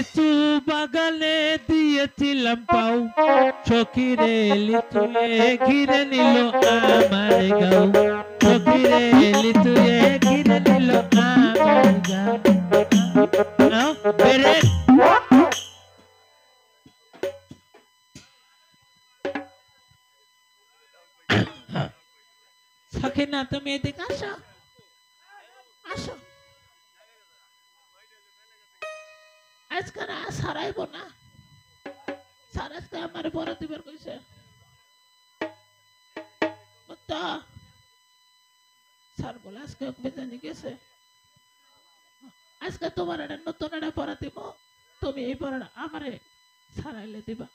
লিচু বাগানে দিয়েছিলাম পাও, সখীরে লিচু ঘিরে নিল আমার গাও, সখীরে লিচু ঘিরে নিল আমার গাও। নাও বেরে সখিনা, তুমি এদিকে আসো, আসো। আজকে না সারাইব না, স্যার আজকে আমার বড় দিবার কইছে। বুঝছো? স্যার বলে আজকে বেজানি গেছে, আজকে তোমার একটা নতুন একটা পড়া দিব, তুমি এই পড়াটা আমারে সারাইলে দিবা।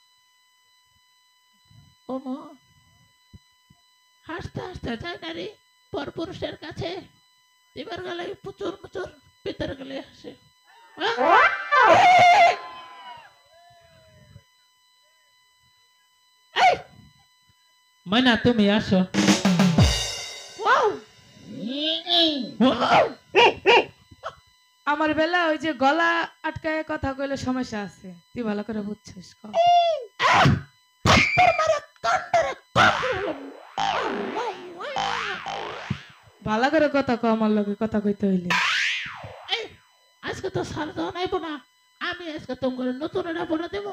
ওমো হাসতে হাসতে যায় নারী পরপুরুষের কাছে, দিবার গেলে প্রচুর প্রচুর, ভিতরে গেলে হাসে। মাইনা তুমি আসো। আমার বেলা ওই যে গলা আটকায় কথা কইলে সমস্যা আছে, তুই ভালো করে বুঝছিস। ভালো করে কথা কও, আমার লগে কথা কইতে হইলে। আজকে তো সার দেওয়া নাইব না, আমি আজকে তোমার নতুন একটা পড়া দেব।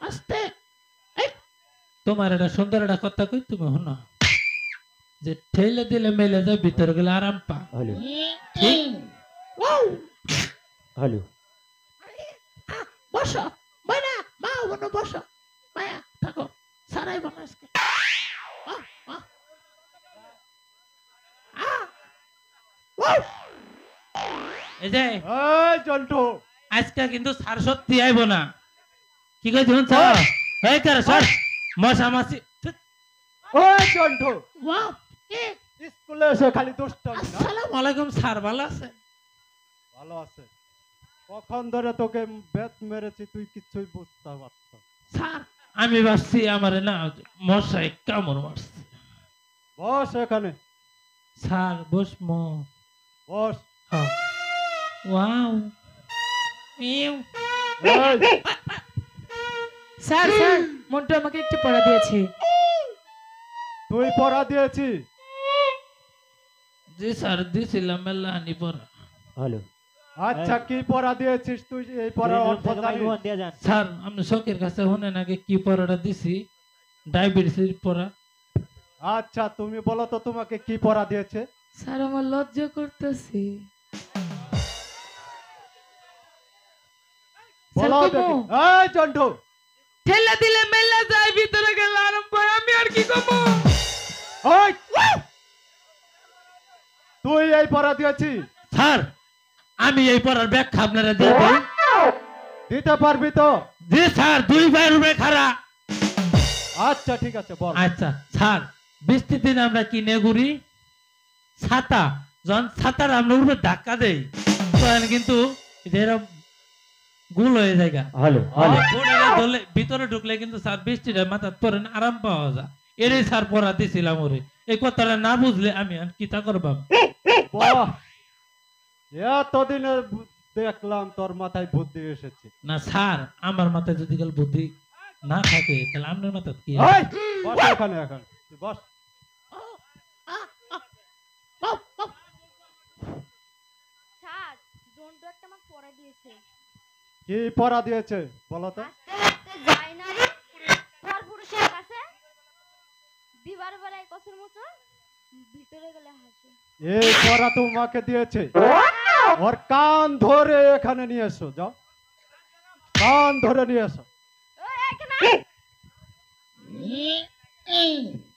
আস্তে তোমার একটা সুন্দর একটা কথা কই, তুমি শোনো, যে ঠেলে দিলে মেলে যায়, ভিতরে গেলে আরাম পা। হ্যালো বসো মায়া, মা বোনো বসো, মায়া থাকো, সারাই বোন আজকে। এই যে জন্টু, আজকে কিন্তু সার সত্যি আইব না, কি কই শুন স্যার? এই করে স্যার মশা মাছি। ওই জন্টু, ওয়াও কি স্কুলে এসে খালি দুষ্টামি না? আসসালামু আলাইকুম স্যার, ভালো আছেন? ভালো আছে। কখন ধরে তোকে বেত মেরেছি তুই কিছুই বুঝতে পারছ? স্যার আমি ভাবছি আমারে না মশাই কামড় মারছে। বস এখানে, স্যার বসমো? বস। হ্যাঁ। Wow mu. এই, স্যার স্যার, মন্টু আমাকে একটু পড়া দিয়েছে। তুই পড়া দিয়েছিস? জি স্যার দিছিলাম মেলা আনি পড়া। হ্যালো আচ্ছা, কি পড়া দিয়েছিস তুই? এই পড়ার অর্থ জানিস? স্যার আপনি শখের কাছে শুনেন আগে কি পড়াটা দিছি, ডায়াবেটিসের পড়া। আচ্ছা, তুমি বলো তো তোমাকে কি পড়া দিয়েছে? স্যার আমার লজ্জা করতেছি। স্যার বলো কমো, দেখি। এই জন্টু, ঠেলা দিলে মেলা যায়, ভিতরে গেলে আরাম পায়, আমি আর কি কমো? ওই, তুই এই পড়া দিয়েছিস? স্যার আমি এই পড়ার ব্যাখ্যা আপনারা দিয়ে দিই। দিতে পারবি তো? জি স্যার, দুই ভাইয়ের উপরে খাড়া। আচ্ছা ঠিক আছে, বল। আচ্ছা স্যার, বৃষ্টির দিন আমরা কিনে ঘুরি ছাতা, যখন ছাতার আমরা উপরে ধাক্কা দেই তখন কিন্তু এরকম গুল হয়ে যায়। হ্যালো ধরলে ভিতরে ঢুকলে কিন্তু স্যার বৃষ্টিটা মাথা পরে না, আরাম পাওয়া যায়। এরই স্যার পড়া দিছিলাম ওরে, এই কথাটা না বুঝলে আমি আর কিতা করবাম। বাহ, এতদিনে দেখলাম তোর মাথায় বুদ্ধি এসেছে। না স্যার, আমার মাথায় যদি কাল বুদ্ধি না থাকে তাহলে আপনার মাথায় কি এই, বস এখানে, এখন তুই বস। স্যার জন্টু একটা আমাকে পড়া দিয়েছে। কি পড়া দিয়েছে বলো তো? হাসতে হাসতে যায় না পরপুরুষের কাছে, দিবার বেলায় কসুর মতো, ভিতরে গেলে হাসে। এই পড়া তোমাকে দিয়েছে? ওর কান ধরে এখানে নিয়ে এসো, যাও, কান ধরে নিয়ে এসো। ওই এখানে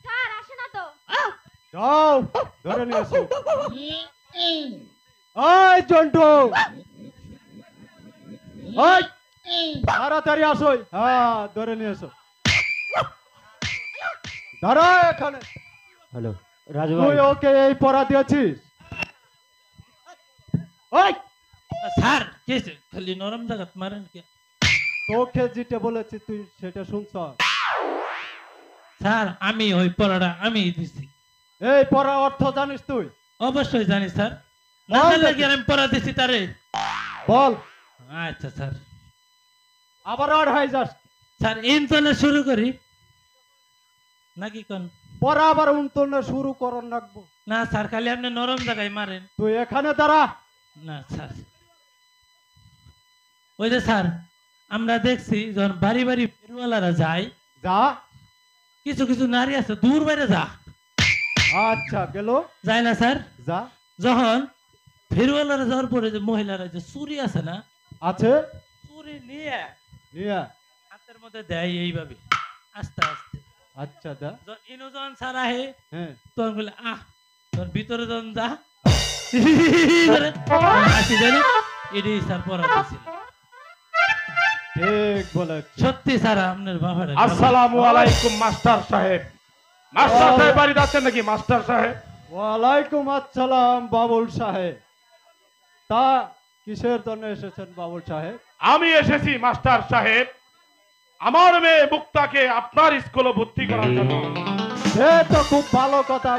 স্যার আসে না তো। যাও, ধরে নিয়ে এসো। ওই জন্টু, ওই তাড়াতাড়ি আসো। হ্যাঁ, ধরে নিয়ে এসো, ধরো এখানে। হ্যালো রাজু তুই ভাই, ওকে এই পড়া দিয়েছিস? ওই, স্যার কে খালি নরম জায়গাত মারেন কে? তোকে যেটা বলেছি তুই সেটা শুনছ? স্যার আমি ওই পড়াটা আমি দিছি। এই পড়ার অর্থ জানিস তুই? অবশ্যই জানি স্যার। না বল জানলে দেখি। কি আর আমি পড়া দিছি তারে? বল আচ্ছা স্যার। আবার আর হাই যাস স্যার ইনতনে শুরু করি নাকি কোন? পরে আবার উন্তনে শুরু করন রাখবো। না স্যার, খালি আপনি নরম জায়গায় মারেন। তুই এখানে দাঁড়া। না স্যার, ওই যে স্যার আমরা দেখছি যখন বাড়ি বাড়ি ফেরিওয়ালারা যায়, যা। কিছু কিছু নারী আছে দূর বাইরে যা আচ্ছা গেল। যায় না স্যার? যা। যখন ফেরিওয়ালারা যাওয়ার পরে যে মহিলারা যে চুরি আছে না, আছে চুরি নিয়ে নিয়া। হাতের মধ্যে দেয় এইভাবে আস্তে আস্তে। আচ্ছা দা। ইনু যখন স্যার আহে হ্যাঁ তখন বলে আহ, তোর ভিতরে যখন যা করে হাসি দেয় না, এটাই স্যার পড়া দিছিল। ঠিক বলেছ। সত্যি স্যার আপনার বাবার আসসালামু আলাইকুম মাস্টার সাহেব। মাস্টার সাহেব বাড়িতে আছেন নাকি মাস্টার সাহেব? ওয়ালাইকুম আসসালাম বাবুল সাহেব। তা কিসের জন্য এসেছেন বাবুল সাহেব? আমি এসেছি মাস্টার সাহেব আমার মেয়ে মুক্তাকে আপনার স্কুলে ভর্তি করার জন্য। সে তো খুব ভালো কথা।